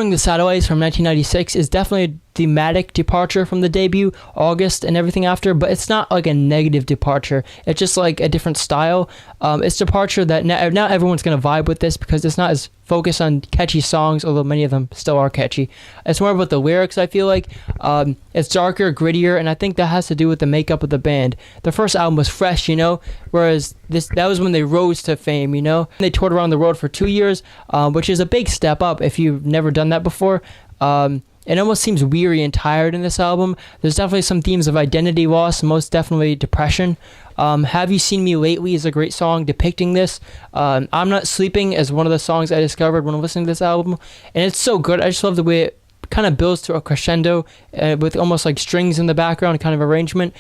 The Satellites from 1996 is definitely a thematic departure from the debut, August, and everything after, but it's not like a negative departure. It's just like a different style. It's departure that not everyone's going to vibe with this because it's not as focused on catchy songs, although many of them still are catchy. It's more about the lyrics, I feel like. It's darker, grittier, and I think that has to do with the makeup of the band. The first album was fresh, whereas that was when they rose to fame, They toured around the world for 2 years, which is a big step up if you've never done that before. It almost seems weary and tired in this album. There's definitely some themes of identity loss, most definitely depression. Have You Seen Me Lately is a great song depicting this. I'm Not Sleeping is one of the songs I discovered when listening to this album, and it's so good. I just love the way it kind of builds to a crescendo with almost like strings in the background kind of arrangement.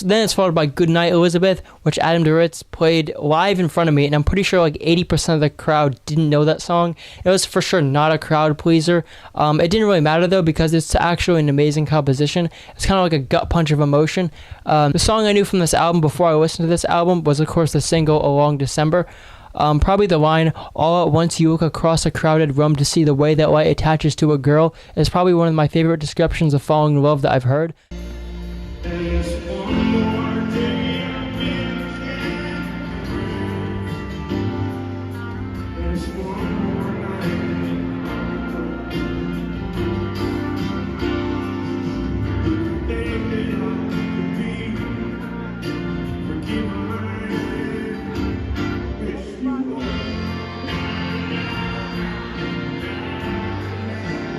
Then it's followed by Goodnight Elizabeth, which Adam Duritz played live in front of me, and I'm pretty sure like 80% of the crowd didn't know that song. It was for sure not a crowd pleaser. It didn't really matter though because it's actually an amazing composition. It's kind of like a gut punch of emotion. The song I knew from this album before I listened to this album was of course the single A Long December. Probably the line, all at once you look across a crowded room to see the way that light attaches to a girl, is probably one of my favorite descriptions of falling in love that I've heard.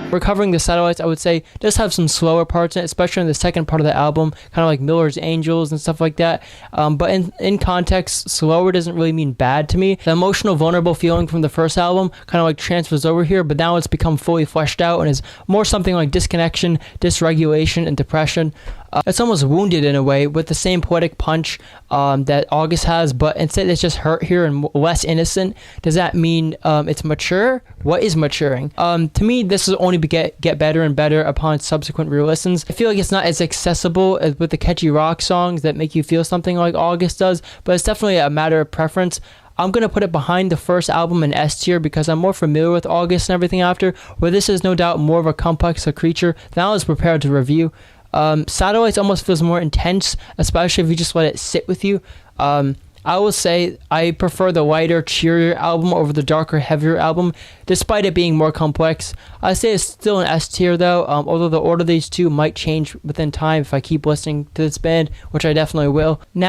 Recovering the Satellites, I would say, does have some slower parts in it, especially in the second part of the album, kind of like Miller's Angels and stuff like that. But in context, slower doesn't really mean bad to me. The emotional, vulnerable feeling from the first album kind of like transfers over here, but now it's become fully fleshed out and is more something like disconnection, dysregulation, and depression. It's almost wounded in a way with the same poetic punch that August has, but instead it's just hurt here and less innocent. Does that mean it's mature? What is maturing? To me, this will only get better and better upon subsequent re-listens. I feel like it's not as accessible as with the catchy rock songs that make you feel something like August does, but it's definitely a matter of preference. I'm going to put it behind the first album in S tier because I'm more familiar with August and everything after, where this is no doubt more of a complex creature than I was prepared to review. Satellites almost feels more intense, especially if you just let it sit with you. I will say I prefer the lighter, cheerier album over the darker, heavier album, despite it being more complex. I say it's still an S tier though, although the order of these two might change within time if I keep listening to this band, which I definitely will. Now